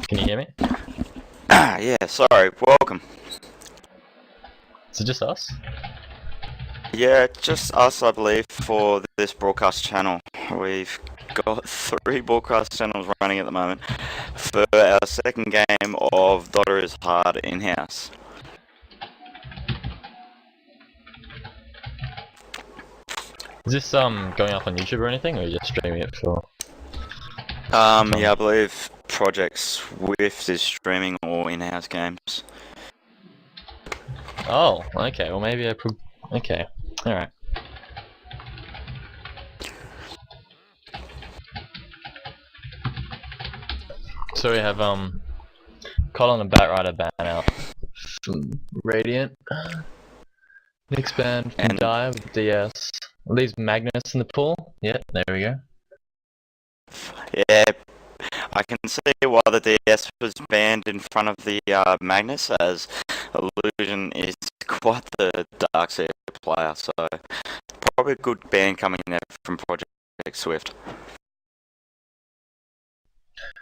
Can you hear me? Yeah, sorry, welcome. Is it just us? Yeah, just us, I believe, for this broadcast channel. We've got 3 broadcast channels running at the moment for our second game of DotA's Hard Inhouse. Is this going up on YouTube or anything, or are you just streaming it for? Yeah, I believe Project Swift is streaming all in-house games. Oh, okay. Well, maybe I could. Okay, all right. So we have Colin and Batrider ban out from Radiant. Next ban from And DotA with DS. Are these magnets in the pool? Yeah, there we go. yeah, I can see why the DS was banned in front of the Magnus, as Illusion is quite the dark side player, so probably a good ban coming there from Project Swift.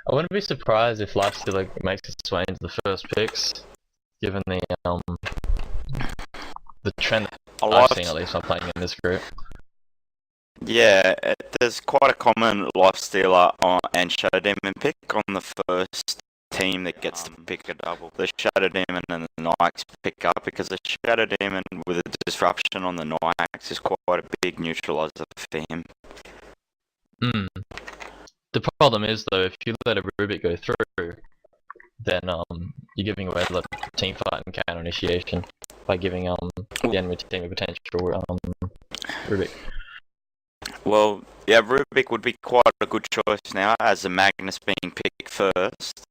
I wouldn't be surprised if Lifesteal makes its way into the first picks, given the trend that I've seen, at least, when playing in this group. Yeah, there's quite a common Lifestealer and Shadow Demon pick on the first team that gets to pick a double. The Shadow Demon and the Nyx pick up, because the Shadow Demon with a disruption on the Nyx is quite a big neutralizer for him. The problem is, though, if you let a Rubik go through, then you're giving away the team fight and counter initiation by giving the enemy team a potential Rubik. Well, yeah, Rubik would be quite a good choice now, as the Magnus being picked first.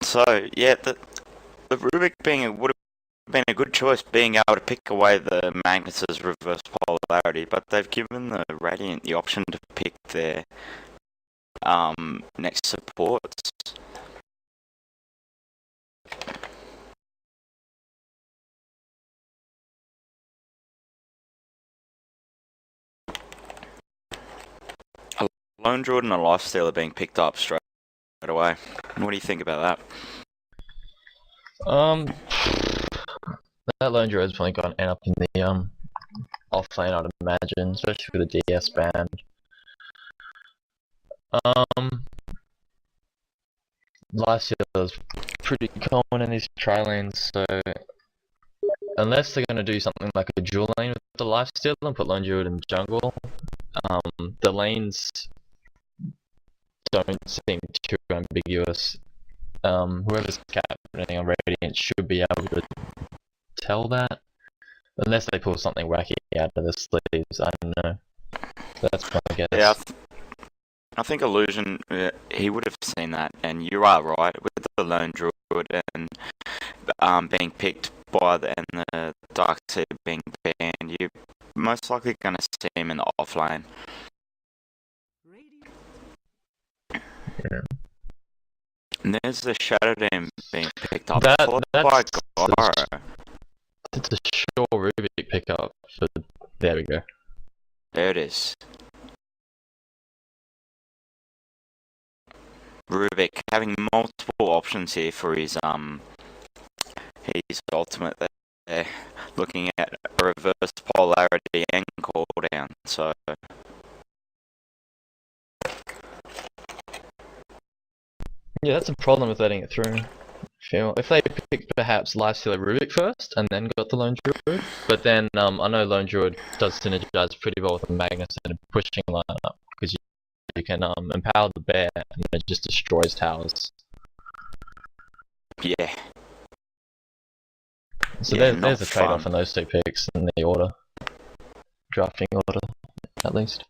So yeah, the Rubik would have been a good choice, being able to pick away the Magnus's reverse polarity, but they've given the Radiant the option to pick their next supports. A Lone Druid and a Lifesteal are being picked up straight away. What do you think about that? That Lone Druid is probably going to end up in the offlane, I'd imagine, especially with the DS ban. Lifesteal is pretty common in these tri-lanes, so unless they're going to do something like a dual lane with the Lifesteal and put Lone Druid in jungle, the lanes don't seem too ambiguous. Whoever's captaining on Radiant should be able to tell that, unless they pull something wacky out of their sleeves. I don't know. That's my guess. Yeah, I think Illusion, he would have seen that, and you are right, with the Lone Druid and being picked by and the Dark Seed being banned, you're most likely going to see him in the offlane. Yeah. And there's the Shadow Demon being picked up, That's by Gyro. It's a sure Rubik pickup for. There we go. There it is. Rubik having multiple options here for his ultimate there, looking at a reverse polarity and cooldown, so Yeah, that's a problem with letting it through. If they picked perhaps Lifesteal Rubik first and then got the Lone Druid, but then I know Lone Druid does synergize pretty well with the Magnus and a pushing lineup, because you can empower the bear and it just destroys towers. yeah. So Yeah, there's a trade-off in those two picks in the order, drafting order, at least.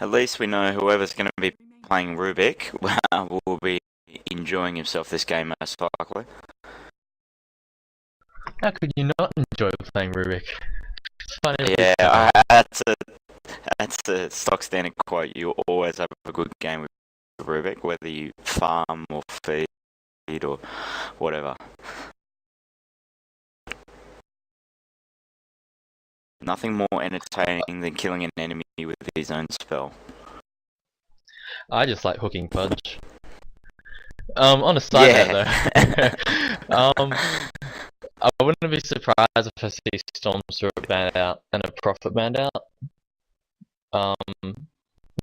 At least we know whoever's going to be playing Rubik will be enjoying himself this game most likely. How could you not enjoy playing Rubik? It's fun every Yeah, time. that's a stock standard quote. You always have a good game with Rubik, whether you farm or feed or whatever. Nothing more entertaining than killing an enemy with his own spell. I just like hooking Pudge. On a side note though, I wouldn't be surprised if I see Storm Spirit banned out and a Prophet banned out.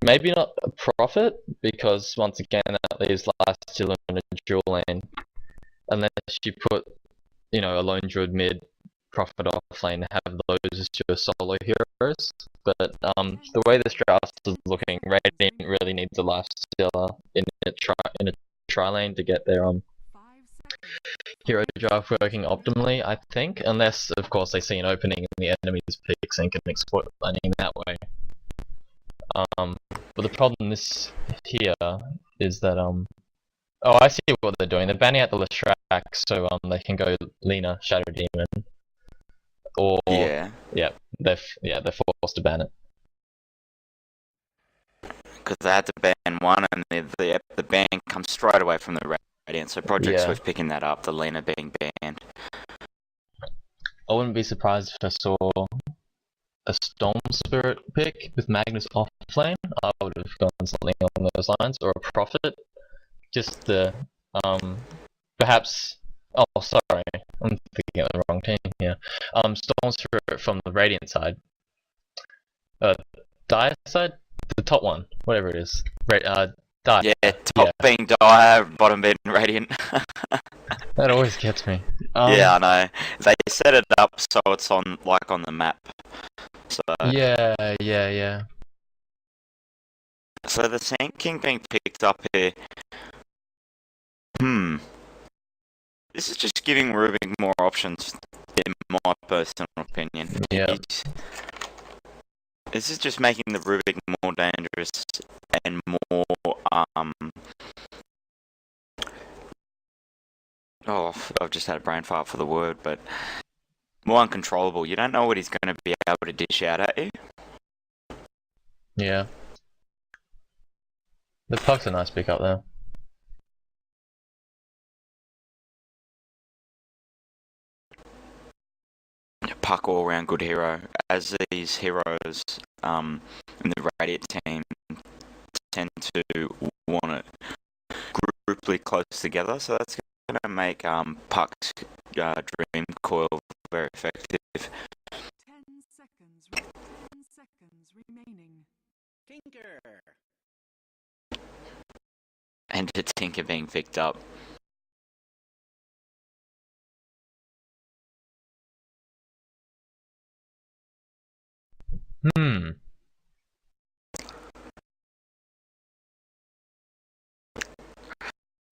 Maybe not a Prophet, because once again that leaves Lifestealer in a dual lane. Unless you put, you know, a Lone Druid mid, Prophet off lane, have those as your solo heroes. But the way this draft is looking, Radiant really needs a Lifestealer in a tri lane to get their hero draft working optimally, I think. Unless, of course, they see an opening in the enemy's picks and can exploit laning that way. But the problem here is that oh, I see what they're doing. They're banning out the Leshrac so they can go Lina Shadow Demon, or they're forced to ban it because they had to ban one, and the ban comes straight away from the Radiant. So Project Swift picking that up, the Lina being banned. I wouldn't be surprised if I saw a Storm Spirit pick with Magnus off lane. I would have gone something along those lines, or a Prophet. Just the perhaps. Oh, sorry, I'm thinking of the wrong team here. Storm Spirit from the Radiant side. Dire side, the top one, whatever it is. Dire. Yeah, top being Dire, bottom being Radiant. That always gets me. Yeah, I know. They set it up so it's on the map. So yeah. So the Sand King being picked up here. This is just giving Rubik more options, in my personal opinion. Yeah. This is just making the Rubik more dangerous and more oh, I've just had a brain fart for the word, but more uncontrollable. You don't know what he's going to be able to dish out at you. Yeah. The Puck's a nice pickup though. Puck all around good hero. As these heroes in the Radiant team tend to want to grouply close together, so that's going to make Puck's Dream Coil very effective. 10 seconds remaining. Tinker. And a Tinker being picked up.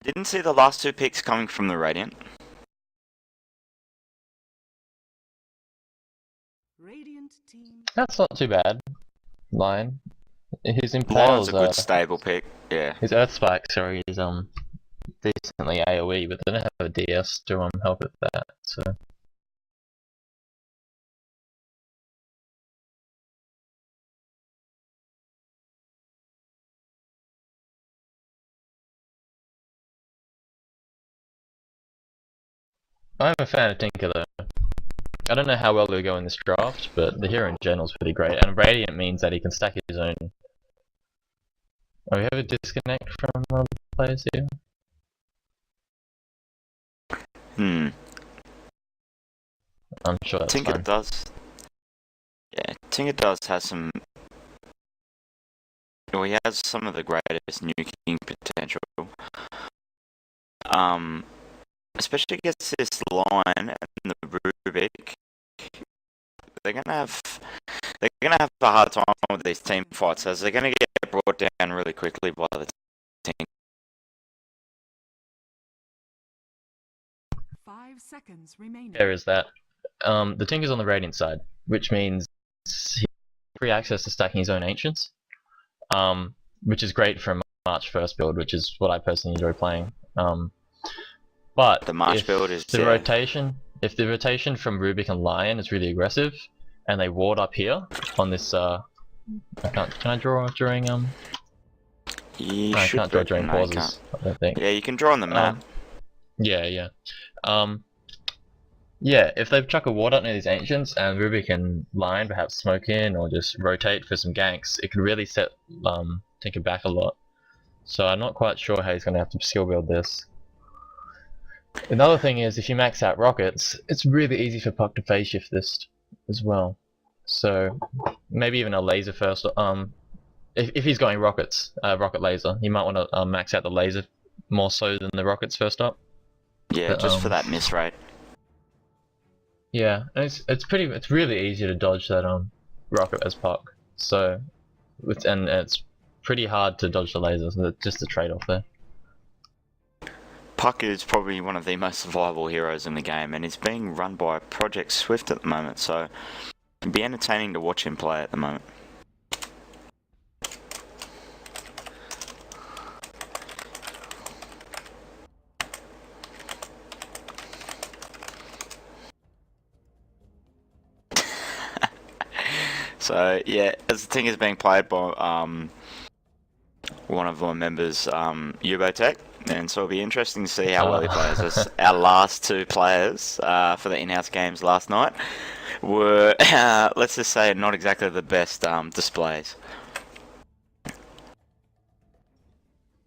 Didn't see the last two picks coming from the Radiant. Radiant team. That's not too bad. Lion. His Lion's Impale's a good stable pick, yeah. His Earth Spike, sorry, is decently AoE, but they don't have a DS to help with that, so. I'm a fan of Tinker though. I don't know how well he'll go in this draft, but the hero in general is pretty great, and Radiant means that he can stack his own. Oh, we have a disconnect from one of the players here? I'm sure that's Tinker fine. does. Yeah, Tinker does have some. Well, he has some of the greatest nuking potential. Especially against this line and the Rubik, they're gonna have a hard time with these team fights, as they're gonna get brought down really quickly by the team. 5 seconds remaining. There is that. The Tinker's on the Radiant side, which means he has free access to stacking his own Ancients, which is great for a March 1st build, which is what I personally enjoy playing. But The March build is the rotation. If the rotation from Rubik and Lion is really aggressive, and they ward up here on this, can I draw during You no, I can't draw during pauses. I don't think. Yeah, you can draw on the map. Yeah. Yeah, if they chuck a ward up near these Ancients and Rubik and Lion perhaps smoke in or just rotate for some ganks, it could really set Tinker back a lot. So I'm not quite sure how he's going to have to skill build this. Another thing is, if you max out rockets, it's really easy for Puck to phase shift this as well. So maybe even a laser first. If he's going rockets, rocket laser, you might want to max out the laser more so than the rockets first up. Yeah, But, just for that miss rate. Yeah, and it's really easy to dodge that rocket as Puck. So, and it's pretty hard to dodge the lasers. So just the trade-off there. Puck is probably one of the most viable heroes in the game, and is being run by Project Swift at the moment, so it'd be entertaining to watch him play at the moment. So yeah, as the thing is being played by one of my members, Ubotech, and so it'll be interesting to see how well he plays. As our last two players for the in-house games last night were, let's just say, not exactly the best displays.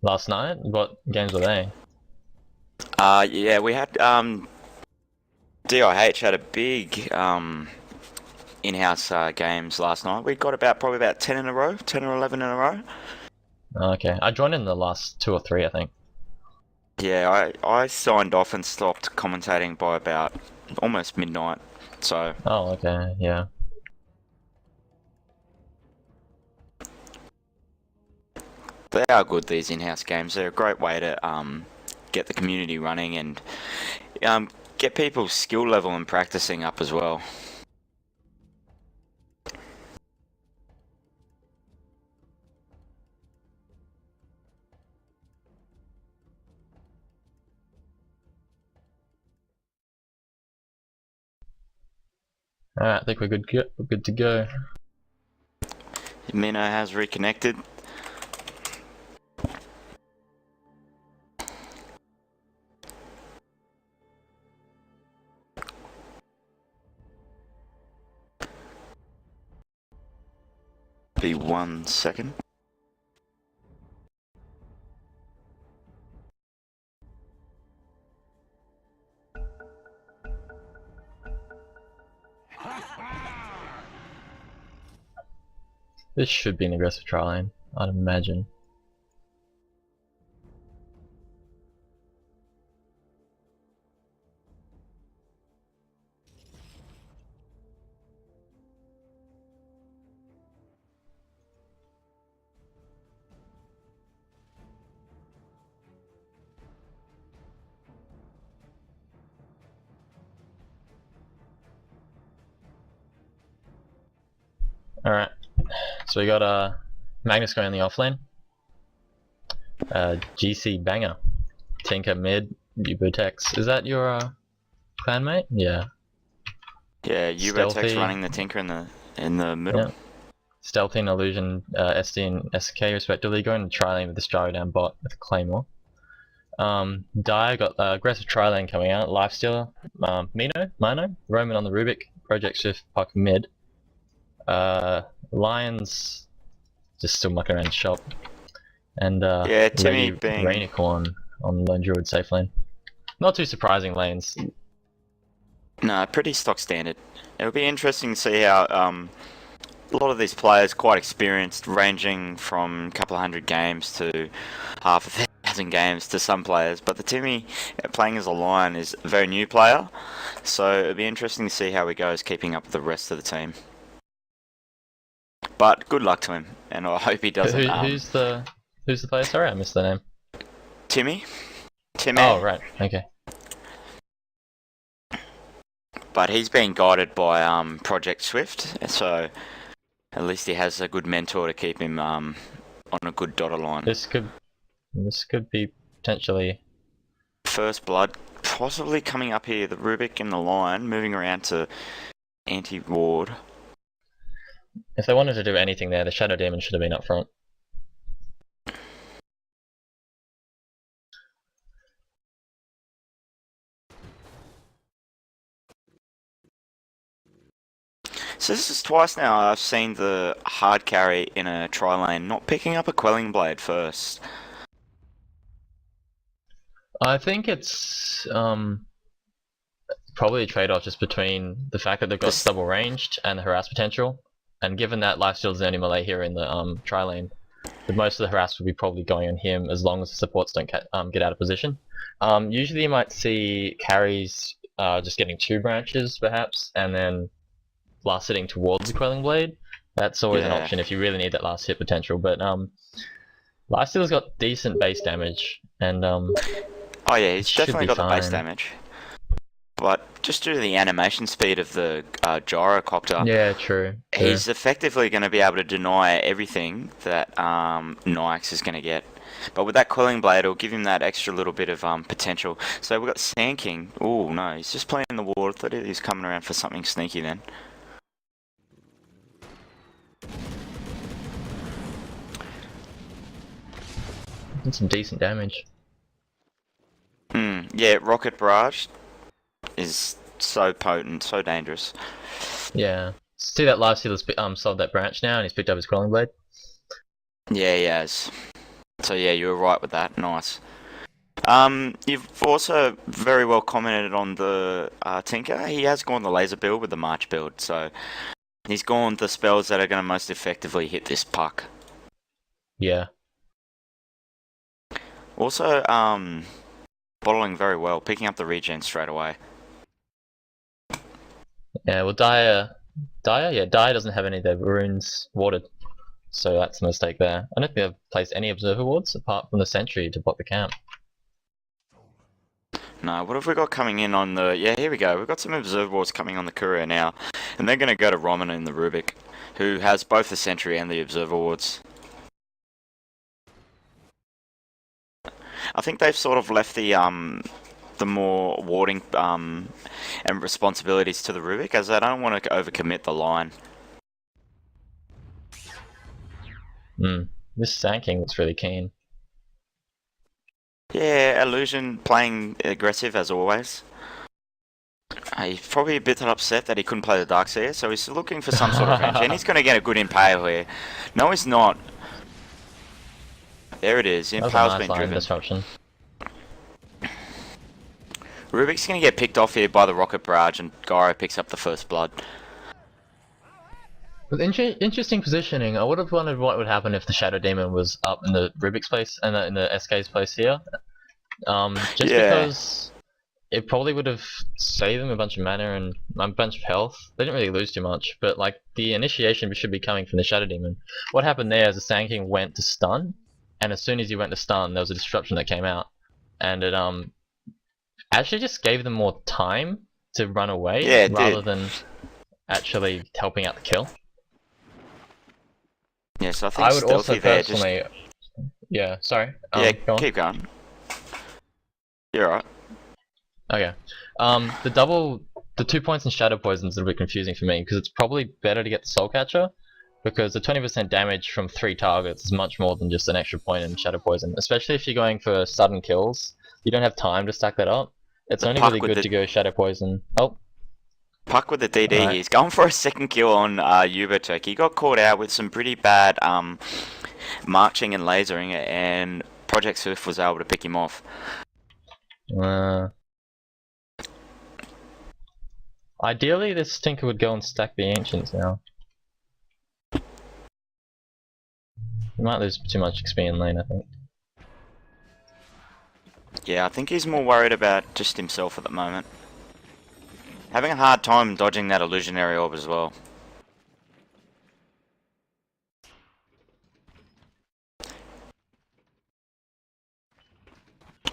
Last night, what games were they? Yeah, we had DIH had a big in-house games last night. We got probably about 10 in a row, 10 or 11 in a row. Okay, I joined in the last 2 or 3, I think. Yeah, I signed off and stopped commentating by about almost midnight. So. Oh, okay, yeah. They are good, these in-house games. They're a great way to get the community running and get people's skill level and practicing up as well. Alright, I think we're good to go. Mino has reconnected. Be 1 second. This should be an aggressive try lane, I'd imagine. Alright, so we got Magnus going in the offlane. GC Banger. Tinker mid, Ubutex. Is that your clanmate? Yeah. Yeah, Ubotech's running the Tinker in the middle. Yeah. Stealthy and Illusion, SD and SK respectively, going to tri lane with the Gyro down bot with Claymore. Dire got aggressive tri lane coming out, Lifestealer, Mino, Roman on the Rubik, Project Shift, Puck mid. Lions just still mucking around shop. And yeah, Timmy being Rainicorn on Lone Druid safe lane. Not too surprising lanes. No, pretty stock standard. It'll be interesting to see how a lot of these players quite experienced, ranging from a couple of hundred games to half a thousand games to some players. But the Timmy playing as a Lion is a very new player, so it'll be interesting to see how he goes keeping up with the rest of the team. But good luck to him, and I hope he doesn't. Who's the player? Sorry, I missed the name. Timmy. Oh right, okay. But he's being guided by Project Swift, so at least he has a good mentor to keep him on a good DotA line. This could be potentially First blood, possibly coming up here. The Rubik and the Lion moving around to anti-ward. If they wanted to do anything there, the Shadow Demon should have been up front. So this is twice now I've seen the hard carry in a tri lane not picking up a Quelling Blade first. I think it's probably a trade-off just between the fact that they've got This- double ranged and the harass potential, and given that Lifesteal's the only melee here in the tri lane, the most of the harass would be probably going on him as long as the supports don't get out of position. Usually you might see carries just getting 2 branches perhaps, and then last hitting towards the Quelling Blade. That's always an Yeah. option if you really need that last hit potential, but Lifesteal's got decent base damage, and Oh yeah, he's should definitely be got the base fine. damage. But just due to the animation speed of the gyrocopter, yeah, true. he's effectively going to be able to deny everything that Nyx is going to get. But with that Quelling Blade, it'll give him that extra little bit of potential. So we've got Sand King. Oh no, he's just playing in the water. Thought he was coming around for something sneaky then. Did some decent damage. Yeah, Rocket Barrage is so potent, so dangerous. Yeah. See that Lifesteal's solved that branch now, and he's picked up his Quelling Blade. Yeah, he has. So yeah, you were right with that. Nice. You've also very well commented on the Tinker. He has gone the laser build with the March build, so he's gone the spells that are going to most effectively hit this puck. Yeah. Also, bottling very well, picking up the regen straight away. Yeah, well, Dire doesn't have any of their runes watered, so that's a mistake there. I don't think they've placed any observer wards apart from the sentry to block the camp. No, what have we got coming in on the... Yeah, here we go. We've got some observer wards coming on the courier now, and they're going to go to Roman in the Rubik, who has both the sentry and the observer wards. I think they've sort of left the more warding and responsibilities to the Rubik, as they don't want to overcommit the line. This Sand King looks really keen. Yeah, Illusion playing aggressive as always. He's probably a bit upset that he couldn't play the Darkseer, so he's looking for some sort of range, and he's going to get a good impale here. No, he's not. There it is, That was a impale's nice been line driven. disruption. Rubik's going to get picked off here by the Rocket Barrage, and Gyro picks up the first blood. With interesting positioning, I would have wondered what would happen if the Shadow Demon was up in the Rubik's place and in the SK's place here. Just because it probably would have saved them a bunch of mana and a bunch of health. They didn't really lose too much, but like the initiation should be coming from the Shadow Demon. What happened there is the Sand King went to stun, and as soon as he went to stun, there was a disruption that came out, and it actually just gave them more time to run away rather than actually helping out the kill. Yeah, so I think I would also there personally, yeah, sorry. yeah, go on. keep going. You're right. Okay. The 2 points in Shadow Poison is a bit confusing for me because it's probably better to get the Soul Catcher because the 20% damage from 3 targets is much more than just an extra point in Shadow Poison, especially if you're going for sudden kills. You don't have time to stack that up. It's only really good to go Shadow Poison. Oh. Puck with the DD, Right. he's going for a second kill on Uberturk. He got caught out with some pretty bad marching and lasering, and Project Swift was able to pick him off. Ideally, this Tinker would go and stack the Ancients now. He might lose too much XP in lane, I think. Yeah, I think he's more worried about just himself at the moment. Having a hard time dodging that illusionary orb as well.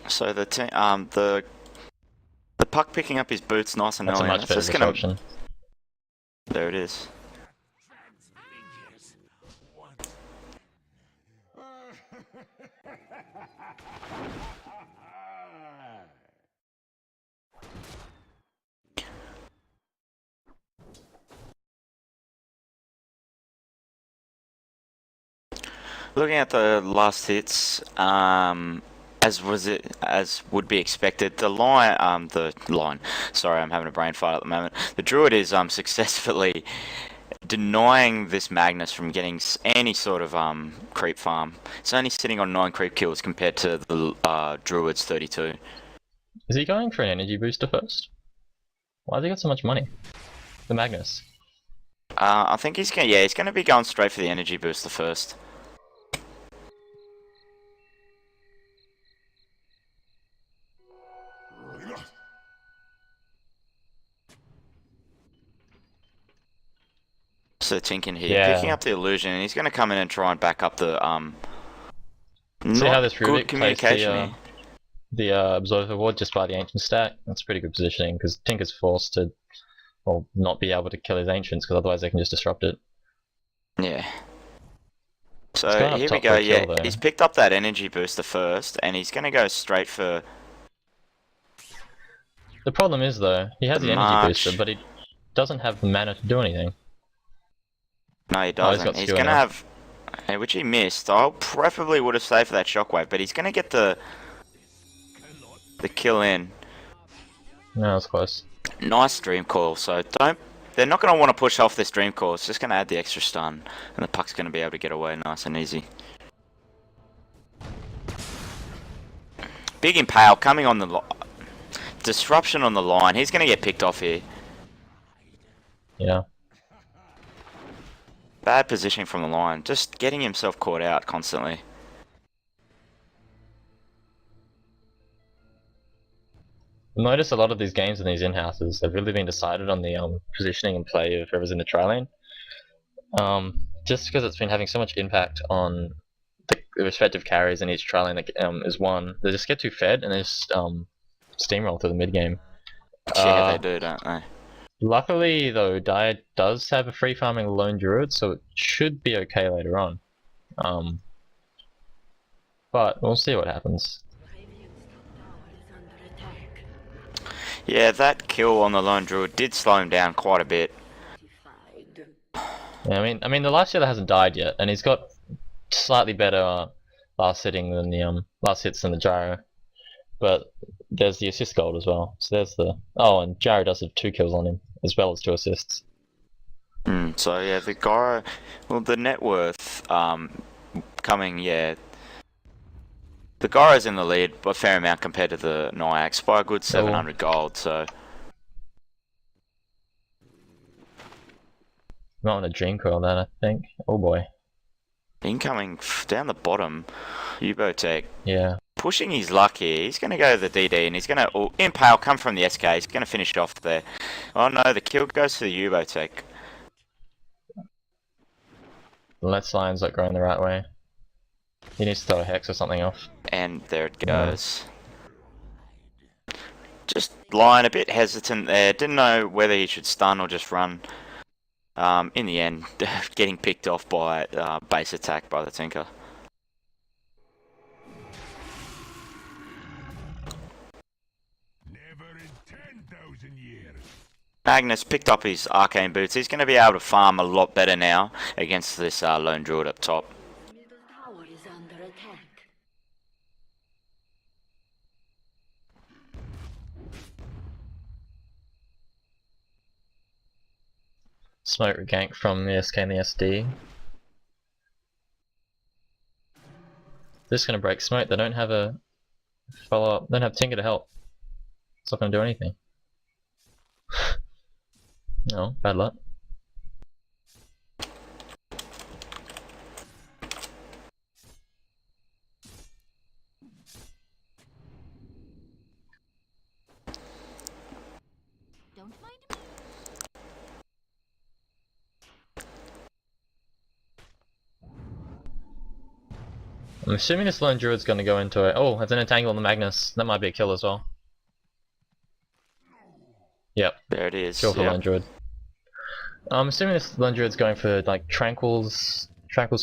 So the puck picking up his boots nice and That's a early. much better Just gonna... disruption. There it is. Looking at the last hits, as would be expected, the line. Sorry, I'm having a brain fart at the moment. The Druid is successfully denying this Magnus from getting any sort of creep farm. It's only sitting on 9 creep kills compared to the Druid's 32. Is he going for an energy booster first? Why has he got so much money? The Magnus. I think he's gonna be going straight for the energy booster first. So Tinkin here, Yeah. picking up the illusion, and he's gonna come in and try and back up the See how this good Rubik plays communication here. the Observer Ward just by the Ancient stack? That's pretty good positioning, because Tinker's forced to, well, not be able to kill his Ancients, because otherwise they can just disrupt it. Yeah. It's So going up here we top go, for a kill, yeah, though. he's picked up that energy booster first, and he's gonna go straight for... The problem is, though, he has The the energy march. booster, but he doesn't have the mana to do anything. No, he he's doesn't. got He's skill gonna now. have... which he missed. I preferably would have saved for that shockwave, but he's gonna get the kill in. No, that's close. Nice dream call, so don't... They're not going to want to push off this dream call, it's just going to add the extra stun, and the puck's going to be able to get away nice and easy. Big Impale coming on the disruption on the line, he's going to get picked off here. Yeah. Bad positioning from the line, just getting himself caught out constantly. Notice a lot of these games in these in-houses have really been decided on the positioning and play of whoever's in the tri lane. Just because it's been having so much impact on the respective carries in each tri lane that is won, they just get too fed and they just steamroll through the mid game. Yeah, they do, don't they? Luckily, though, DotA does have a free farming lone druid, so it should be okay later on. But we'll see what happens. Yeah, that kill on the lone druid did slow him down quite a bit. Yeah, I mean, the last year hasn't died yet, and he's got slightly better last hitting than the last hits than the gyro. But there's the assist gold as well. So there's the and gyro does have 2 kills on him as well as 2 assists. So yeah, the gyro, well, the net worth coming, yeah. The gyro's in the lead by a fair amount compared to the Nyax by a good 700 gold. So. Not on a dream coil then, I think. Oh boy. Incoming down the bottom, Ubotech. Yeah. Pushing his luck here. He's going to go to the DD and he's going to... Impale come from the SK. He's going to finish off there. Oh no, the kill goes to the Ubotech. Let's Lion's not going the right way. He needs to throw a Hex or something off. And there it goes. Just Lion a bit hesitant there. Didn't know whether he should stun or just run. In the end, getting picked off by base attack by the Tinker. Never in 10,000 years. Magnus picked up his arcane boots. He's going to be able to farm a lot better now against this lone druid up top. Middle tower is under attack. Smoke gank from the SK and the SD. They're just gonna break smoke. They don't have a follow up. They don't have Tinker to help. It's not gonna do anything. No, bad luck. Don't mind me. I'm assuming this lone druid's gonna go into it. Oh, there's an entangle on the Magnus. That might be a kill as well. Yep, There it is. kill for Yep. lone druid. I'm assuming this lone druid's going for like Tranquil's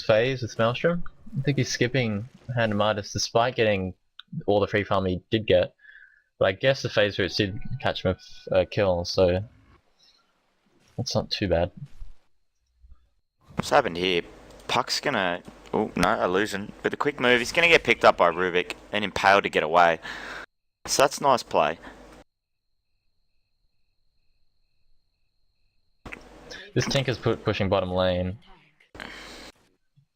phase with Maelstrom. I think he's skipping Hand of Midas despite getting all the free farm he did get. But I guess the phase routes did catch him a kill, so that's not too bad. What's happened here? Puck's gonna... Oh, no, illusion. With a quick move, he's gonna get picked up by Rubik and impaled to get away. So that's nice play. This Tinker's pushing bottom lane,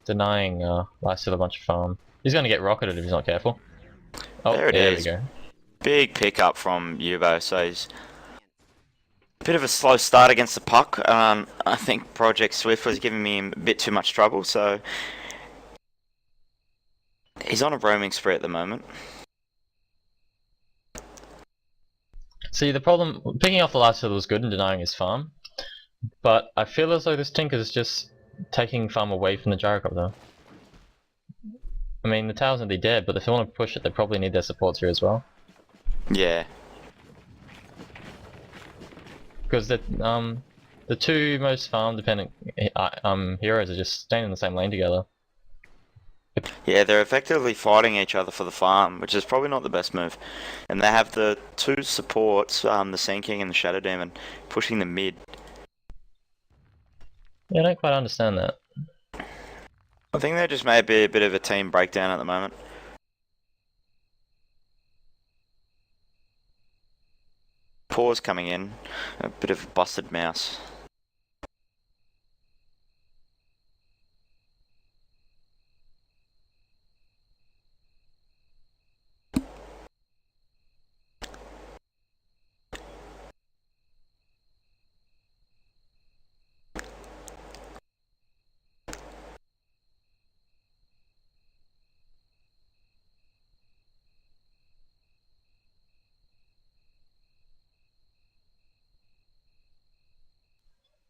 denying Lifesteal a bunch of farm. He's gonna get rocketed if he's not careful. Oh, There it there is. we go. Big pickup from Yubo, so he's a bit of a slow start against the puck. I think Project Swift was giving me a bit too much trouble, so he's on a roaming spree at the moment. See, the problem, picking off the last hill was good and denying his farm, but I feel as though this Tinker is just taking farm away from the Gyrocopter. I mean, the tower's nearly dead, but if they want to push it, they probably need their supports here as well. Yeah. Because the two most farm dependent heroes are just staying in the same lane together. Yeah, they're effectively fighting each other for the farm, which is probably not the best move. And they have the two supports, the Sand King and the Shadow Demon, pushing the mid. Yeah, I don't quite understand that. I think there just may be a bit of a team breakdown at the moment. Pause coming in, a bit of a busted mouse.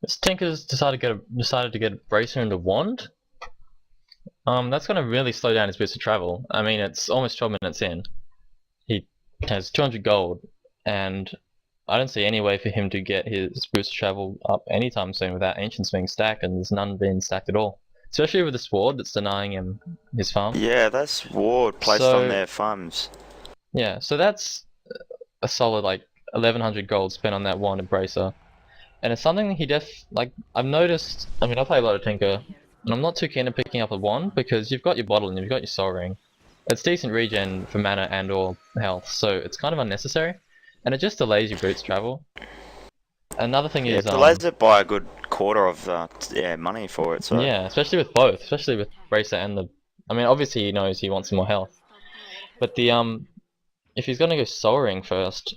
This Tinker's decided to get a Bracer into Wand. That's gonna really slow down his boost of travel. I mean, it's almost 12 minutes in. He has 200 gold, and I don't see any way for him to get his boost of travel up anytime soon without Ancients being stacked, and there's none being stacked at all. Especially with the Sword that's denying him his farm. Yeah, that's Ward placed on their farms. Yeah, so that's a solid like 1100 gold spent on that Wand and Bracer. And it's something that he I've noticed, I mean I play a lot of Tinker, and I'm not too keen on picking up a Wand because you've got your Bottle and you've got your Soul Ring. It's decent regen for mana and or health, so it's kind of unnecessary. And it just delays your boots travel. Another thing is... it delays it by a good quarter of money for it, so... Yeah, especially with both, especially with Bracer and the... I mean obviously he knows he wants some more health. But the if he's gonna go Soul Ring first,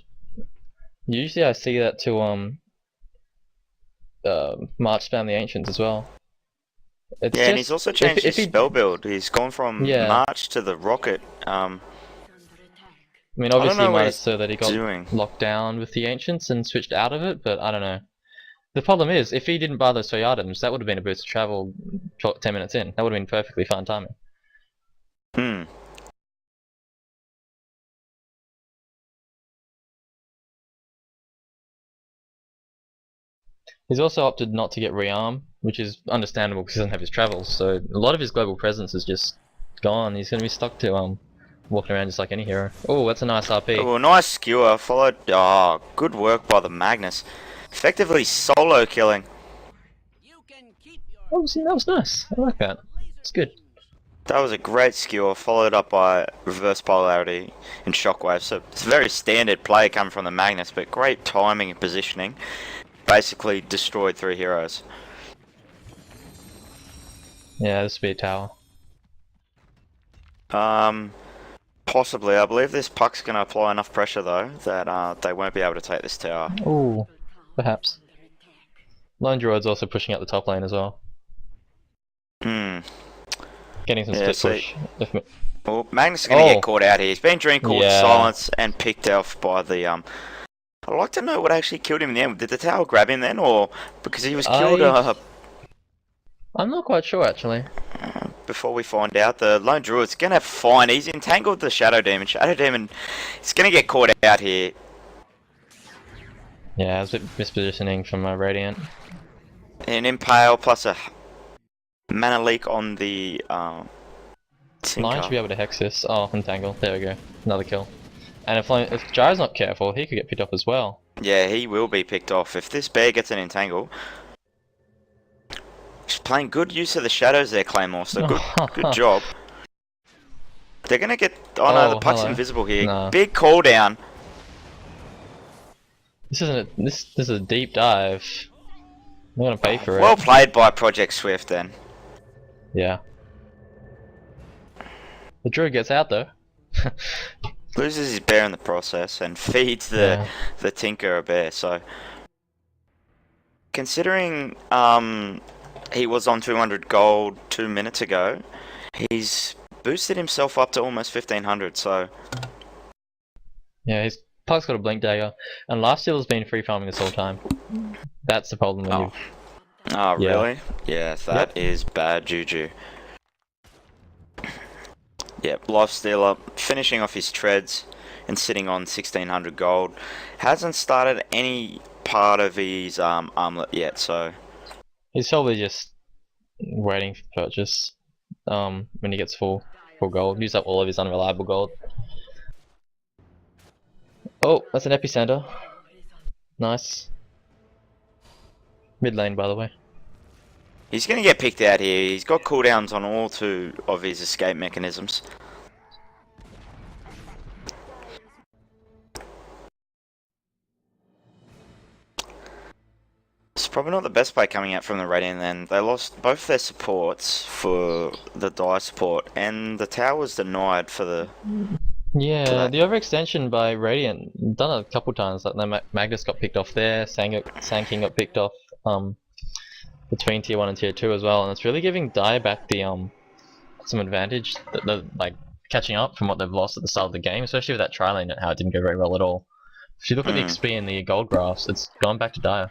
usually I see that to March spam the Ancients as well. It's and he's also changed his spell build. He's gone from March to the Rocket. I mean, obviously he might have so that he got doing. locked down with the Ancients and switched out of it, but I don't know. The problem is, if he didn't buy those 3 items, that would have been a boost of travel 10 minutes in. That would have been perfectly fine timing. He's also opted not to get rearm, which is understandable because he doesn't have his travels, so a lot of his global presence is just gone. He's going to be stuck to walking around just like any hero. Oh, that's a nice RP. Oh, nice skewer, followed... Oh, good work by the Magnus. Effectively solo killing. Oh, that was nice. I like that. It's good. That was a great skewer, followed up by reverse polarity and shockwave. So it's a very standard play coming from the Magnus, but great timing and positioning. Basically destroyed 3 heroes. Yeah, this would be a tower. Possibly. I believe this puck's going to apply enough pressure though that they won't be able to take this tower. Ooh, perhaps. Lone Druid's also pushing up the top lane as well. Getting some split push. Well, Magnus is going to get caught out here. He's been dream called silence and picked off by the I'd like to know what actually killed him in the end. Did the tower grab him then, or because he was killed? I'm not quite sure actually. Before we find out, the Lone Druid's gonna find. He's entangled the Shadow Demon. Shadow Demon is gonna get caught out here. Yeah, it was a bit mispositioning from Radiant. An Impale plus a mana leak on the Lion should be able to hex this. Oh, entangle. There we go. Another kill. And if Gyro's not careful, he could get picked up as well. Yeah, he will be picked off. If this bear gets an entangle... He's playing good use of the shadows there, Claymore, so good job. They're gonna get... Oh no, the puck's invisible here. No. Big call down. This is a deep dive. I'm gonna pay for it. Well played by Project Swift then. Yeah. The Druid gets out though. Loses his bear in the process and feeds the Tinker a bear. So, considering he was on 200 gold 2 minutes ago, he's boosted himself up to almost 1500. So, Yeah, his Puck's got a blink dagger, and Lifestealer's been free farming this whole time. That's the problem when you. Oh, Yeah. really? Yeah, that is bad juju. Yep, Lifestealer finishing off his treads and sitting on 1600 gold. Hasn't started any part of his armlet yet, so He's probably just waiting for purchase. When he gets full gold, use up all of his unreliable gold. Oh, that's an epicenter. Nice. Mid lane, by the way. he's going to get picked out here. He's got cooldowns on all 2 of his escape mechanisms. It's probably not the best play coming out from the Radiant then. They lost both their supports for the Die support, and the tower's denied for the... Yeah, the overextension by Radiant, done it a couple times. Like Magnus got picked off there, Sand King got picked off between tier 1 and tier 2 as well, and it's really giving Die back the some advantage, like catching up from what they've lost at the start of the game, especially with that tri-lane and how it didn't go very well at all. If you look at the XP and the gold graphs, it's gone back to Dire.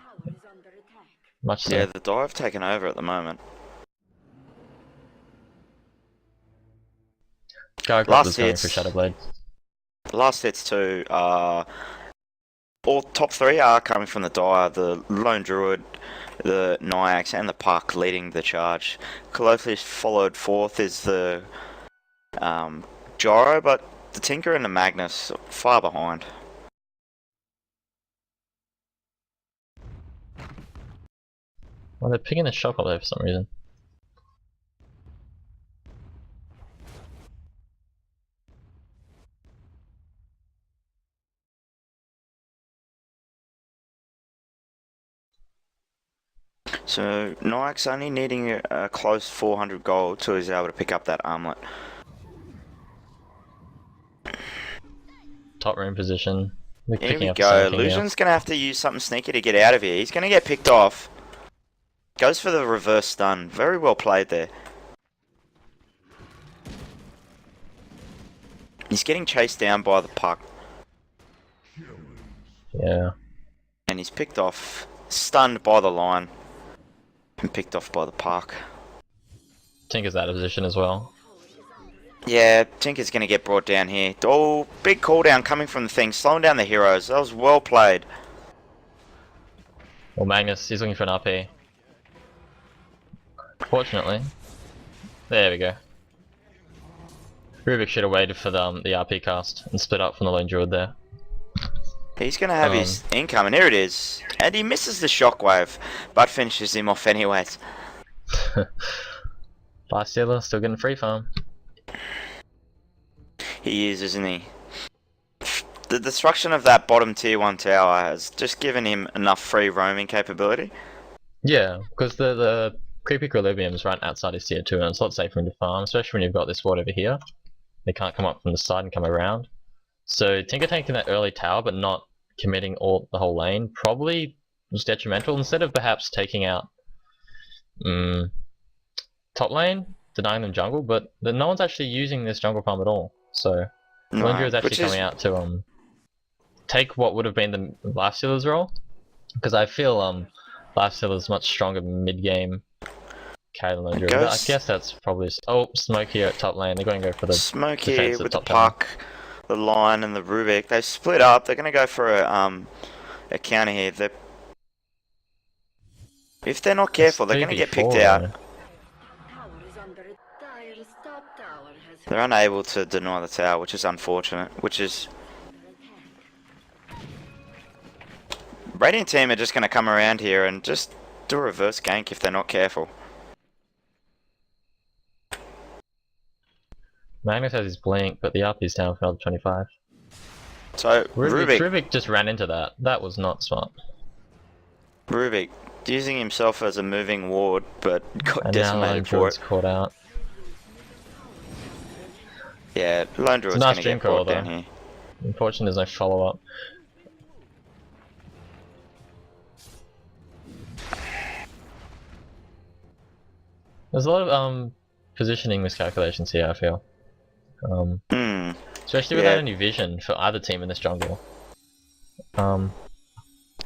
Much so. Yeah, the Die have taken over at the moment. Last is going for Shadowblade. Last hits too, all top 3 are coming from the Dire, the Lone Druid, the Nyax, and the Puck leading the charge. Closely followed 4th is the Gyro, but the Tinker and the Magnus are far behind. Well, they're picking the shop up there for some reason. So Nyax only needing a close 400 gold till he's able to pick up that armlet. Top room position. They're Here picking we up go. Sand King now. Illusion's going to have to use something sneaky to get out of here. He's going to get picked off. Goes for the reverse stun. Very well played there. He's getting chased down by the Puck. Yeah. And he's picked off. Stunned by the line. And picked off by the Puck. Tinker's out of position as well. Yeah, Tinker's going to get brought down here. Oh, big cooldown coming from the thing. Slowing down the heroes. That was well played. Well, Magnus, he's looking for an RP. Fortunately. There we go. Rubik should have waited for the RP cast and split up from the Lone Druid there. He's going to have his income, and here it is. And he misses the shockwave, but finishes him off anyways. Lifestealer still getting free farm. He is, isn't he? The destruction of that bottom tier 1 tower has just given him enough free roaming capability. Yeah, because the creepy equilibrium's right outside his tier 2 and it's a lot safer for him to farm, especially when you've got this ward over here. They can't come up from the side and come around. So Tinker taking that early tower but not committing the whole lane probably was detrimental. Instead of perhaps taking out top lane, denying them jungle, but no one's actually using this jungle farm at all. So Lundra is actually coming out to take what would have been the Lifestealer's role, because I feel Lifestealer's much stronger mid game. I guess that's probably smoke here at top lane. They're going to go for the smoke here with the top Puck, the Lion, and the Rubik. They split up. They're going to go for a counter here. If they're not careful, they're going to get picked out. Tower is under Dire's top tower has They're unable to deny the tower, which is unfortunate. Radiant team are just going to come around here and just do a reverse gank if they're not careful. Magnus has his blink, but the RP's down for another 25. So Rubik just ran into that. That was not smart. Rubik using himself as a moving ward, but got And decimated now for Druid's it. caught out. Yeah, Lone Druid's nice going to dream get brought call, down though. here. Unfortunately, there's no follow-up. There's a lot of positioning miscalculations here, I feel. Especially without any vision for either team in this jungle. The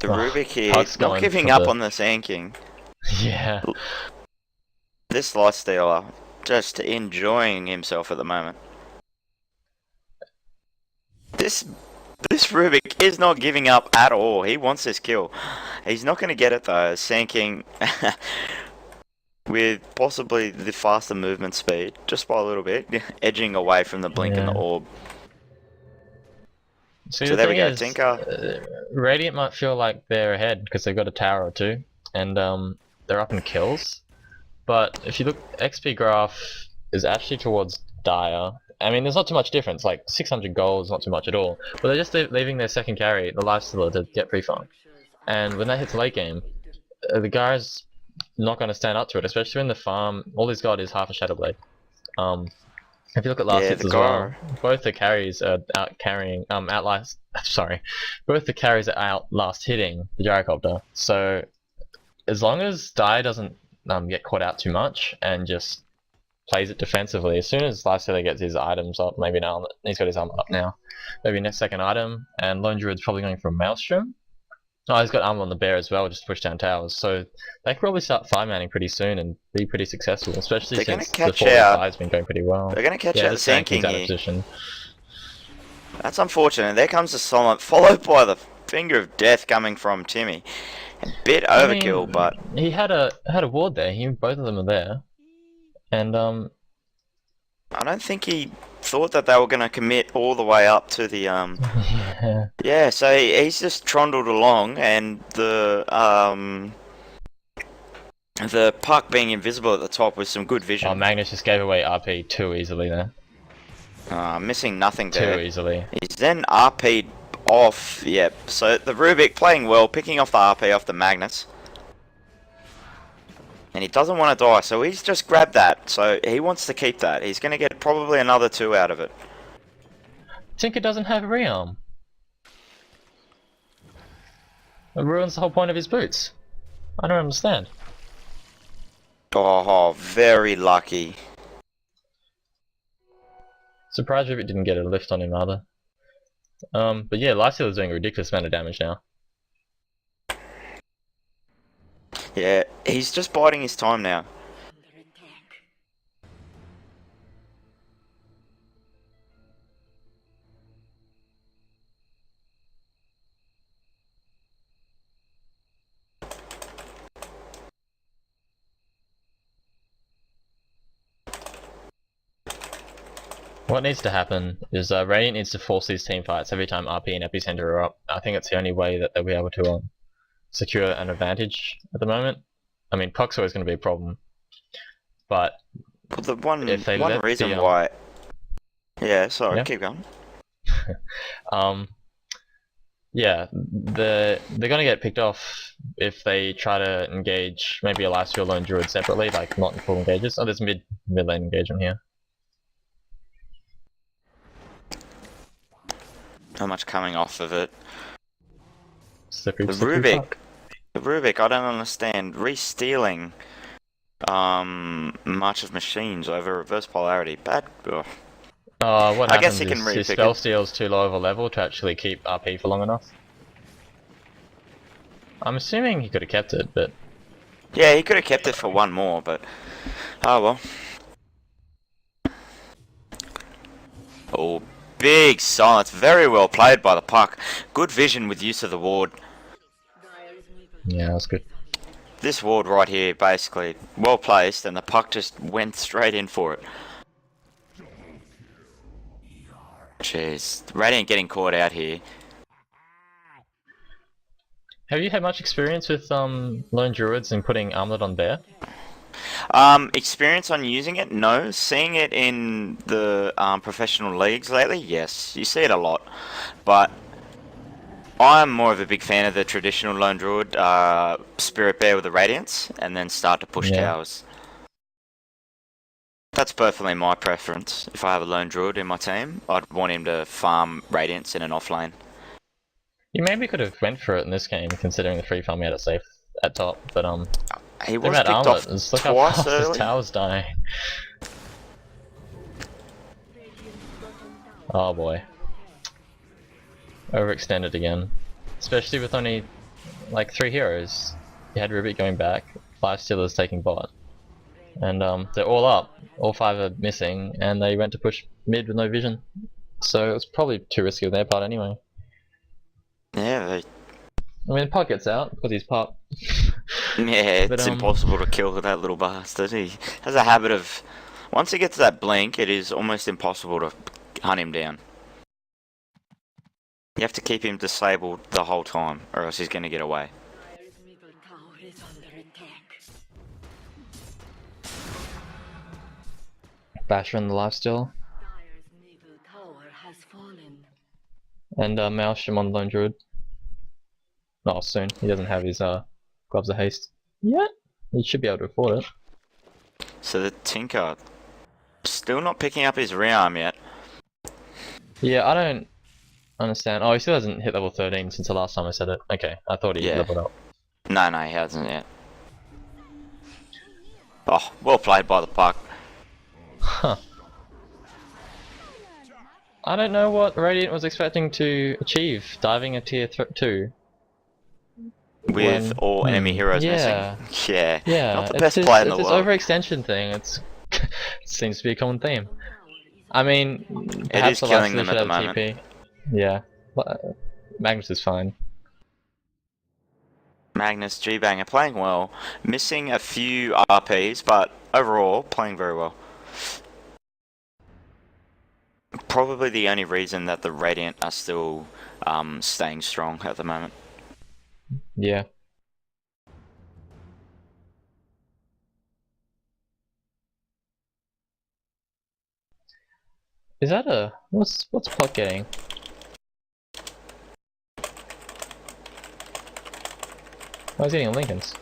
Rubik here, Puck's not going giving for up the- on the Sand King. Yeah. This lifestealer just enjoying himself at the moment. This Rubik is not giving up at all. He wants this kill. He's not going to get it though. Sand King with possibly the faster movement speed, just by a little bit, edging away from the blink and the orb. So there we go, Tinker. Radiant might feel like they're ahead because they've got a tower or two, and they're up in kills. But if you look, XP graph is actually towards Dire. I mean, there's not too much difference. Like 600 gold is not too much at all. But they're just leaving their second carry, the lifestealer, to get pre-farm. And when that hits late game, the guy's not going to stand up to it, especially when the farm. All he's got is half a Shadow Blade. If you look at last hits as well, both the carries are out carrying, both the carries are out last hitting the Gyrocopter. So as long as Dai doesn't get caught out too much and just plays it defensively, as soon as Lifestealer gets his items up, maybe now he's got his armor up now, maybe next second item, and Lone Druid's probably going for a Maelstrom. Oh, he's got armor on the bear as well, just to push down towers. So they can probably start 5-manning pretty soon and be pretty successful, especially since the 4-5's been going pretty well. They're going to catch out the Sand King out of here. position. That's unfortunate. There comes the Solent, followed by the Finger of Death coming from Timmy. A bit overkill, but he had a ward there. Both of them are there, and I don't think he thought that they were going to commit all the way up to the yeah. So he's just trundled along, and the puck being invisible at the top with some good vision. Oh, Magnus just gave away RP too easily there. Missing nothing there. Too easily. He's then RP'd off. Yep. So the Rubik playing well, picking off the RP off the Magnus. And he doesn't want to die, so he's just grabbed that. So he wants to keep that. He's going to get probably another 2 out of it. Tinker doesn't have a rearm. It ruins the whole point of his boots. I don't understand. Oh, very lucky. Surprised if it didn't get a lift on him either. But yeah, Lifestealer's doing a ridiculous amount of damage now. Yeah, he's just biding his time now. Under attack. What needs to happen is Radiant needs to force these team fights every time RP and Epicenter are up. I think it's the only way that they'll be able to secure an advantage at the moment. I mean, Puck's always going to be a problem, but Well, the one let reason the, why... Yeah, sorry, Yeah. keep going. yeah, they're going to get picked off if they try to engage maybe a Lifesteal Lone Druid separately, like not in full engages. Oh, there's mid lane engagement here. Not much coming off of it. Slippery, The slippery Rubik. Puck. The Rubik, I don't understand. Re-stealing March of Machines over reverse polarity. Bad. Ugh. What I happens guess he can is his re-pick spell it. steal's too low of a level to actually keep RP for long enough. I'm assuming he could have kept it, but Yeah, he could have kept it for one more, but... Oh well. Oh, big silence. Very well played by the Puck. Good vision with use of the ward. Dire's middle yeah, that's good. This ward right here, basically, well placed, and the Puck just went straight in for it. Jeez, Radiant getting caught out here. Have you had much experience with Lone Druids and putting Armlet on Bear? Experience on using it? No. Seeing it in the professional leagues lately? Yes. You see it a lot. But I'm more of a big fan of the traditional Lone Druid, Spirit Bear with the Radiance, and then start to push Yeah. towers. That's perfectly my preference. If I have a lone druid in my team, I'd want him to farm Radiance in an off lane. You maybe could have went for it in this game, considering the free farm he had it safe at top, but He they've was had picked armlet, off and look how twice fast his early. tower's dying. Oh boy. Overextended again. Especially with only, like, 3 heroes. You had Rubik going back, 5 Steelers taking bot. And they're all up, all 5 are missing, and they went to push mid with no vision. So it's probably too risky on their part anyway. Yeah, I mean, Puck gets out, because he's Puck. yeah, But, it's impossible to kill that little bastard. He has a habit of, once he gets that blink, it is almost impossible to hunt him down. You have to keep him disabled the whole time, or else he's going to get away. Dire's middle tower is under attack. Basher in the lifesteal. Dire's middle tower has fallen. And Maelstrom on Lone Druid. Not soon. He doesn't have his gloves of haste yet. He should be able to afford it. So the Tinker still not picking up his rearm yet. Yeah, I don't understand. Oh, he still hasn't hit level 13 since the last time I said it. Okay, I thought he leveled up. No, he hasn't yet. Oh, well played by the Puck. Huh. I don't know what Radiant was expecting to achieve, diving a tier 2. With When- all enemy heroes yeah. missing. Yeah, Yeah, not the it's best this, player in it's the this world. overextension thing. It's seems to be a common theme. I mean, It perhaps is the killing last them at the should have moment. TP. Yeah, Magnus is fine. Magnus, G-Bang are playing well. Missing a few RPs, but overall, playing very well. Probably the only reason that the Radiant are still staying strong at the moment. Yeah. Is that a what's Puck getting? Oh, he's getting a Lincoln's.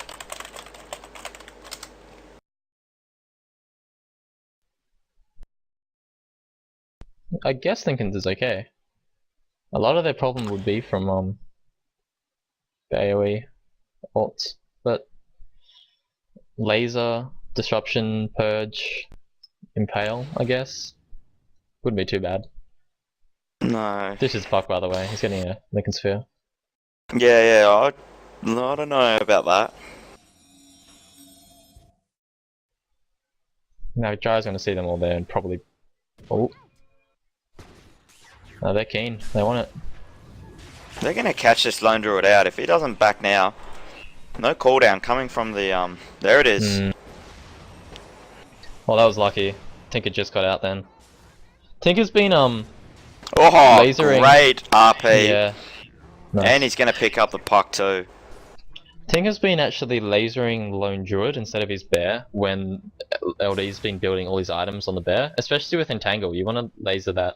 I guess Lincoln's is okay. A lot of their problem would be from the AoE ults, but laser, disruption, purge, impale, I guess, wouldn't be too bad. No. This is Puck, by the way. He's getting a Lincoln Sphere. Yeah, I don't know about that. Now Jai's going to see them all there and probably. Oh. No, they're keen. They want it. They're going to catch this Lone Druid out. If he doesn't back now, no cooldown coming from the, there it is. Well, that was lucky. Tinker just got out then. Tinker's been, Oh, lasering. great RP. Yeah. Nice. And he's going to pick up the Puck too. Tinker's been actually lasering Lone Druid instead of his bear when LD's been building all his items on the bear. Especially with Entangle, you want to laser that.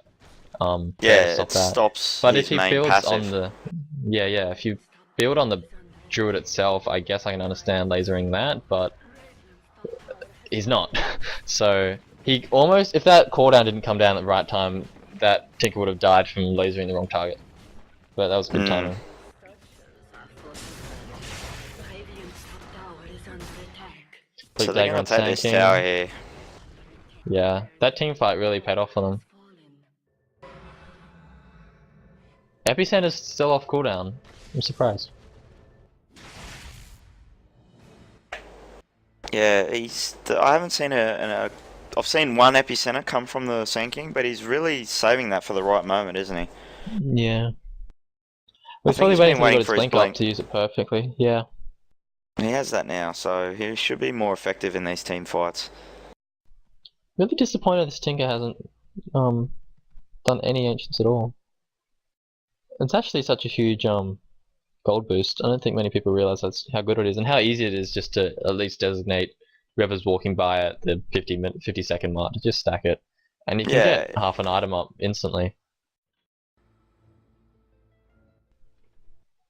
Bear Yeah, to stop it that. stops But his if he main builds passive. on the, if you build on the Druid itself, I guess I can understand lasering that, but he's not. So he almost, if that cooldown didn't come down at the right time, that Tinker would have died from lasering the wrong target. But that was good timing. Radiant's top tower is under attack. So Quick they're dagger going on to take this Sand King. tower here. Yeah, that team fight really paid off for them. Fallen. Epicenter's still off cooldown. I'm surprised. Yeah, I haven't seen I've seen one Epicenter come from the Sand King, but he's really saving that for the right moment, isn't he? Yeah. I We're think probably he's waiting been for waiting his for his blink blink. up to use it perfectly. Yeah. He has that now, so he should be more effective in these team fights. Really disappointed this Tinker hasn't done any ancients at all. It's actually such a huge gold boost. I don't think many people realize that's how good it is and how easy it is just to at least designate whoever's walking by at the 50-second mark to just stack it, and you can get half an item up instantly.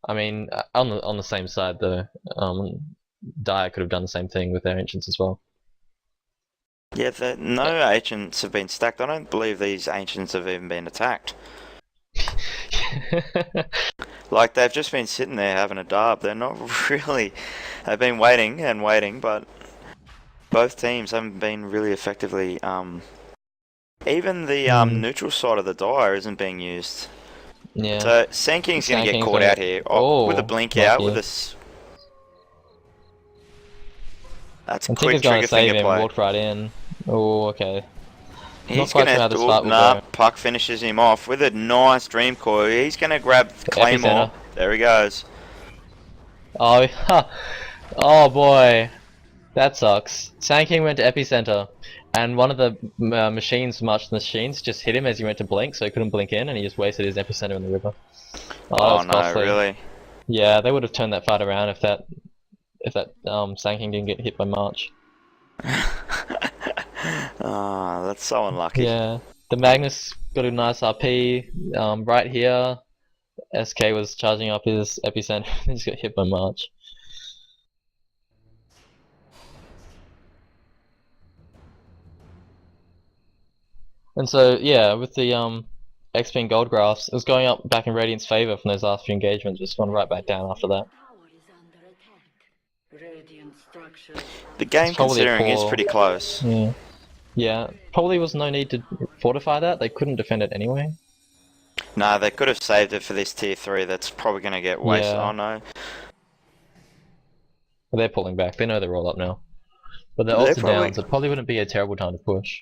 I mean, on the same side though, DotA could have done the same thing with their ancients as well. Yeah, no ancients have been stacked. I don't believe these ancients have even been attacked. Like, they've just been sitting there having a dab. They're not really... They've been waiting and waiting, but both teams haven't been really effectively... Even the neutral side of the Dire isn't being used. Yeah. So, Sand King's going to get caught out here. Oh, with a blink lucky. out, with a... That's I think quick he's going trigger to save finger him, play. walked right in. Oh, okay. He's quite going sure how to... this fight will go. Puck finishes him off with a nice Dream Coil. He's going to grab Claymore. Epicenter. There he goes. Oh, oh boy. That sucks. Sand King went to Epicenter, and one of the machines just hit him as he went to blink, so he couldn't blink in, and he just wasted his Epicenter in the river. Oh, that was no, costly. really? Yeah, they would have turned that fight around if that Sand King didn't get hit by March. Ah, that's so unlucky. Yeah, the Magnus got a nice RP right here. SK was charging up his Epicenter and just got hit by March. And so, yeah, with the XP and gold graphs, it was going up back in Radiant's favor from those last few engagements, just went right back down after that. Tower is under attack. Radiant structures. The game, It's probably a considering, is poor- pretty close. Yeah. Yeah, probably was no need to fortify that, they couldn't defend it anyway. Nah, they could have saved it for this tier 3 that's probably going to get wasted. Yeah. Oh no. But they're pulling back, they know they're all up now. But they're They're also probably- down, so it probably wouldn't be a terrible time to push.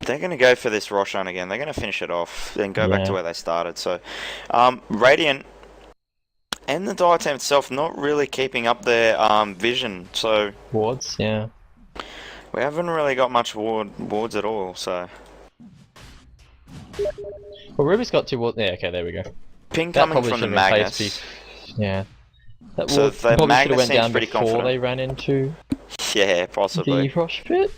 They're going to go for this Roshan again. They're going to finish it off, then go back Yeah. to where they started. So, Radiant and the Dire team itself not really keeping up their vision. So, Wards, yeah. we haven't really got much wards at all. So, Well, Ruby's got 2 wards. Yeah, okay, there we go. ping That coming probably from the should have been Magnus. placed yeah. That So ward the probably should Magnus have went seems down pretty before confident. they ran into Yeah, possibly. the Rosh pit.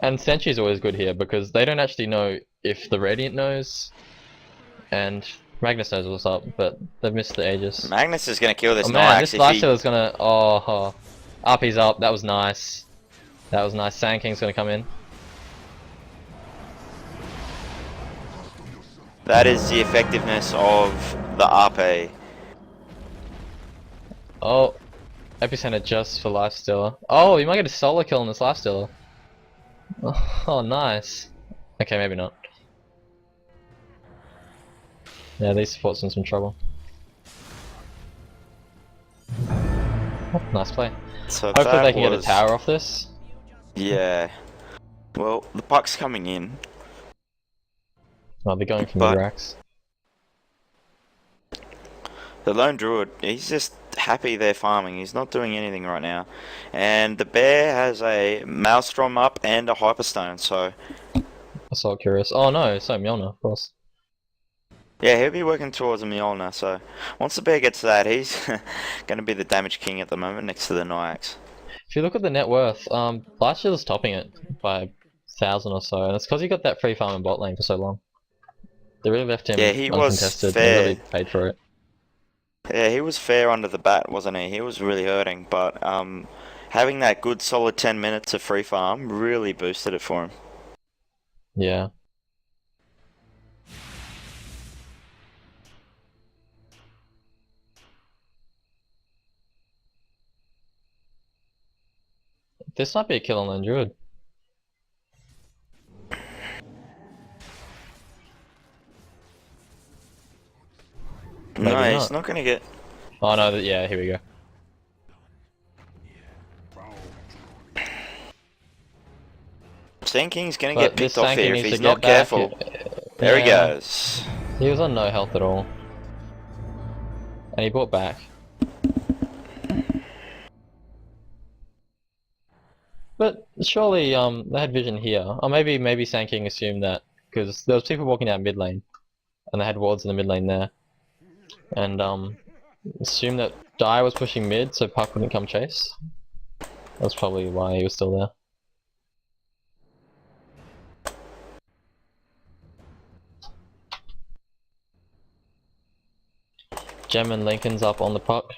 And Sentry's always good here because they don't actually know if the Radiant knows, and Magnus knows what's up, but they've missed the Aegis. Magnus is going to kill this Oh man, Nyx this if lifesteal he... is gonna. Oh, RP's up. That was nice. That was nice. Sand King's gonna come in. That is the effectiveness of the RP. Oh, Epicenter just for lifestealer. Oh, you might get a solo kill on this lifestealer. Oh, nice. Okay, maybe not. Yeah, these supports in some trouble. Oh, nice play. So Hopefully that they can get a was- tower off this. Yeah. Well, the puck's coming in. Oh, they're going from But- the racks. The Lone Druid, he's just happy they're farming. He's not doing anything right now. And the Bear has a Maelstrom up and a Hyperstone, so... Assault Curious. Oh no, so Mjolnir, of course. Yeah, he'll be working towards a Mjolnir, so... Once the Bear gets that, he's gonna be the damage king at the moment next to the Nyx. If you look at the net worth, Blatchill's topping it by 1,000 or so, and it's because he got that free farm in bot lane for so long. They really left him Yeah, he was uncontested. fair. They really paid for it. Yeah, he was fair under the bat, wasn't he? He was really hurting, but having that good solid 10 minutes of free farm really boosted it for him. Yeah. This might be a kill on Lone Druid. Maybe No, not. he's not gonna get... Oh no, yeah, here we go. Sand King's gonna But get this picked off Sand King here if needs he's to not get back. careful. There he Yeah. goes. He was on no health at all. And he brought back. But surely they had vision here. Or maybe Sand King assumed that because there was people walking down mid lane and they had wards in the mid lane there. And assumed that Dire was pushing mid so Puck wouldn't come chase. That's probably why he was still there. Gem and Lincoln's up on the puck.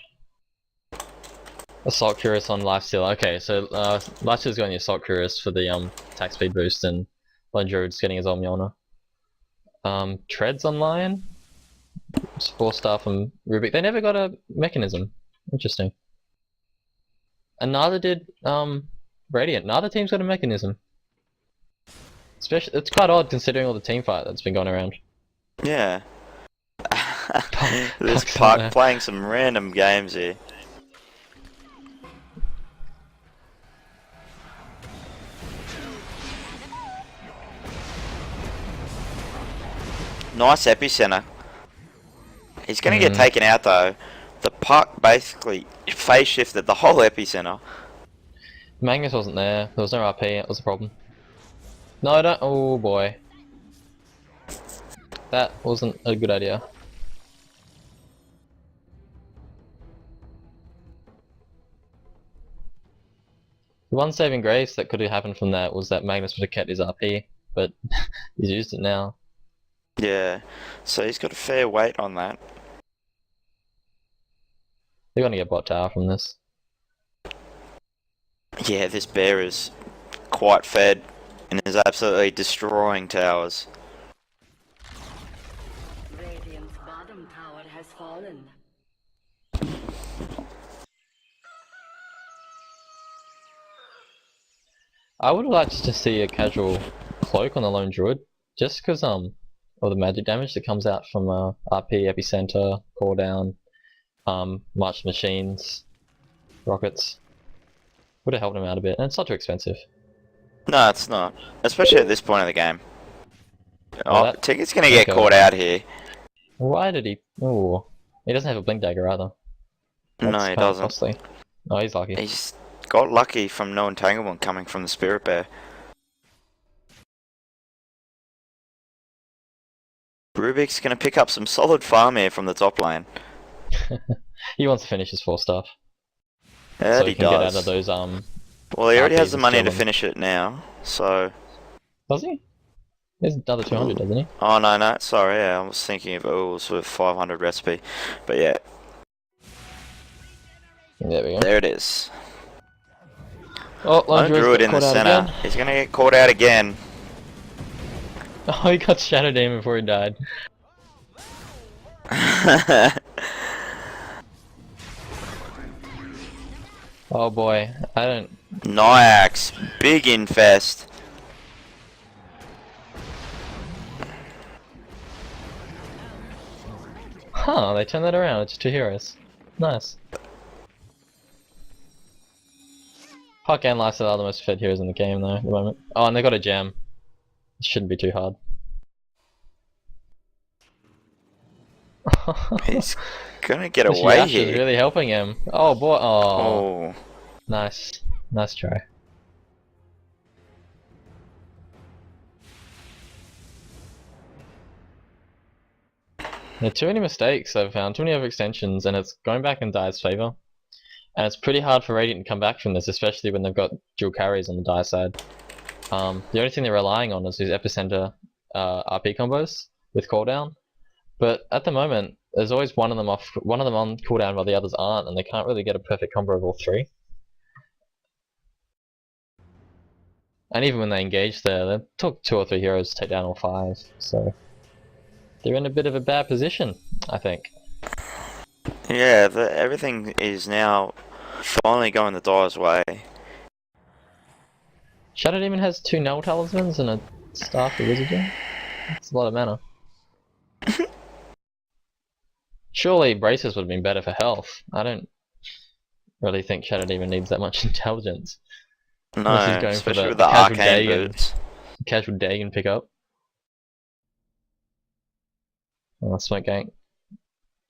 Assault Curious on Lifesteal. Okay, so Lifesteal's going the Assault Curious for the attack speed boost, and Lone Druid's getting his Mjolnir. Treads online. Spore Star from Rubik. They never got a mechanism. Interesting. And neither did Radiant. Neither team's got a mechanism. Especially, it's quite odd considering all the team fight that's been going around. Yeah. This Puck's Puck in there. playing some random games here. Nice epicenter. He's gonna get taken out though. The Puck basically phase shifted the whole epicenter. Magnus wasn't there. There was no RP. That was the problem. No, I don't. Oh boy. That wasn't a good idea. The one saving grace that could have happened from that was that Magnus would have kept his RP, but he's used it now. Yeah, so he's got a fair weight on that. They're gonna get bot tower from this. Yeah, this bear is quite fed and is absolutely destroying towers. Radiant's bottom tower has fallen. I would like to see a casual cloak on the Lone Druid, just because of the magic damage that comes out from RP, Epicenter, cooldown, March Machines, Rockets. Would have helped him out a bit, and it's not too expensive. No, it's not. Especially at this point of the game. Oh, Oh, that- Ticket's gonna get okay. caught out here. Why did he? Oh, he doesn't have a blink dagger either. No, That's he kinda doesn't. costly. Oh, he's lucky. He's got lucky from no entanglement coming from the Spirit Bear. Rubik's gonna pick up some solid farm here from the top lane. He wants to finish his 4-star, Yeah, so he he can get out does. of those Well, he already RPs has the and money steal to them. finish it now, so... Does he? There's another 200, doesn't he? Oh, no, sorry, yeah, I was thinking of Ools with 500 recipe. But yeah, There we go. there it is. Oh, Lone Lone Druid's Druid got in the caught out center. again. He's gonna get caught out again. Oh, he got Shadow Demon before he died. Oh boy, I don't. Nyax, big infest. Huh, they turned that around. It's 2 heroes. Nice. Puck and Lifesteal are the most fed heroes in the game though at the moment. Oh, and they got a gem. It shouldn't be too hard. He's gonna get Actually, away Ash is here. really helping him. Oh boy, oh. Oh, Nice. Nice try. There are too many mistakes I've found, too many overextensions, and it's going back in Dire's favour. And it's pretty hard for Radiant to come back from this, especially when they've got dual carries on the Dire side. The only thing they're relying on is these Epicenter RP combos with cooldown. But at the moment, there's always one of them on cooldown while the others aren't, and they can't really get a perfect combo of all three. And even when they engage there, they took 2 or 3 heroes to take down all 5, so they're in a bit of a bad position, I think. yeah, everything is now finally going the Dire's way. Shadow Demon has 2 Null Talismans and a Staff of Wizardry. That's a lot of mana. Surely Braces would have been better for health. I don't really think Shadow Demon needs that much intelligence. Unless he's No, going for especially the with the casual arcane Dagon. boots. Casual Dagon pickup. Oh, smoke gank.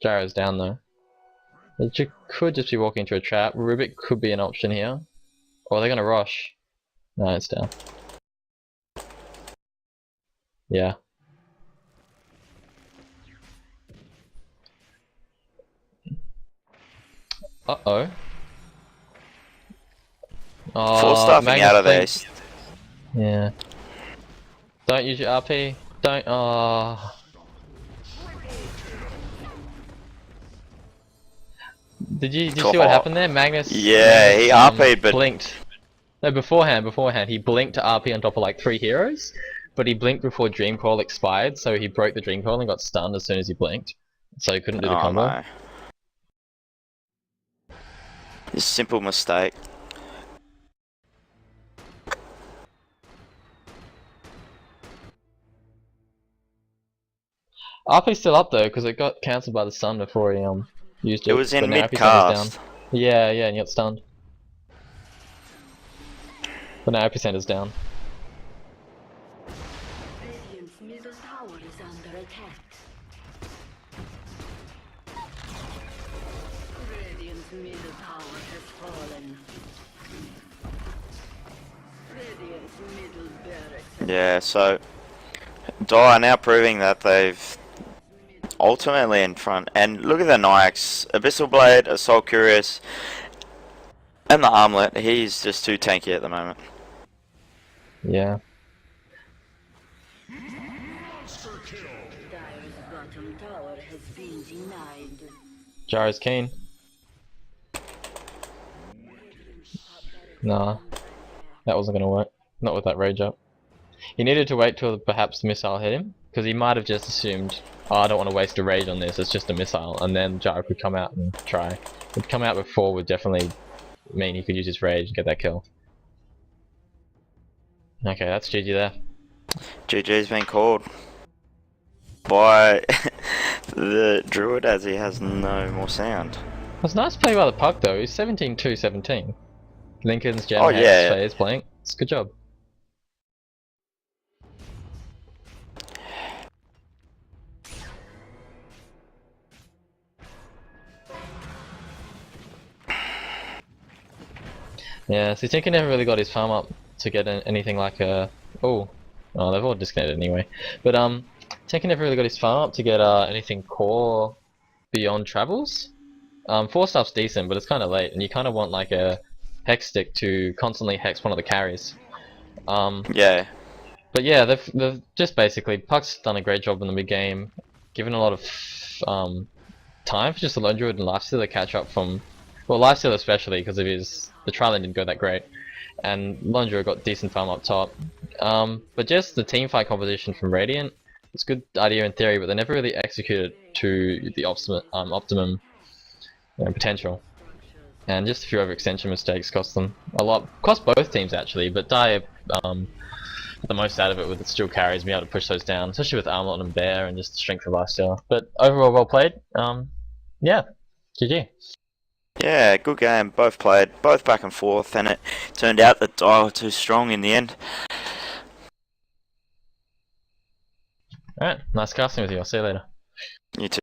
Gyro's down though. But you could just be walking into a trap. Rubik could be an option here. Or are they gonna rush? No, it's down. Yeah. Uh-oh. Oh, Full stuffing Magnus out of there. thinks- Yeah. Don't use your RP. Don't. Oh. Did you see what happened there? Magnus. Yeah, he RP'd, but blinked. No, beforehand, he blinked to RP on top of like 3 heroes, but he blinked before Dream Coil expired, so he broke the Dream Coil and got stunned as soon as he blinked, so he couldn't do the combo. no. A simple mistake. RP's still up though, because it got cancelled by the stun before he used it. It was in but now mid Epicentre's cast. down. Yeah, and he got stunned. But now Epicentre's down. Radiant's middle tower is under attack. Radiant's middle tower has fallen. Radiant's middle barracks. Yeah, so DotA now proving that they've ultimately in front. And look at the Nyx, Abyssal Blade, Assault Curious, and the Armlet. He's just too tanky at the moment. Yeah. Dire's bottom tower has been denied. Gyro's keen. Nah. That wasn't gonna work. Not with that rage up. He needed to wait till perhaps the missile hit him, because he might have just assumed, oh, I don't want to waste a rage on this, it's just a missile, and then Gyro could come out and try. If he'd come out before would definitely mean he could use his rage and get that kill. Okay, that's GG there. GG's been called by the Druid as he has no more sound. It was a nice play by the puck though, he's 17-2-17. Lincoln's Gem, Oh, yeah. players playing. It's a good job. Yeah, so Tinker never really got his farm up to get anything like a... Oh, they've all disconnected anyway. But Tinker never really got his farm up to get anything core beyond travels. 4 stuff's decent, but it's kind of late, and you kind of want like a hex stick to constantly hex one of the carries. Yeah. But yeah, they've just basically, Puck's done a great job in the mid game, given a lot of time for just the Lone Druid and Lifestealer catch up from... Well, Lifestealer especially, because of the trial didn't go that great, and Lone Druid got decent farm up top. But just the team fight composition from Radiant, it's a good idea in theory, but they never really executed to the optimum potential. And just a few overextension mistakes cost them a lot. Cost both teams actually, but DotA got the most out of it with its dual carries, being able to push those down, especially with Armlet and Bear and just the strength of Lifesteal. But overall, well played. Yeah, GG. Yeah, good game. Both played, both back and forth, and it turned out that DotA were too strong in the end. Alright, nice casting with you. I'll see you later. You too.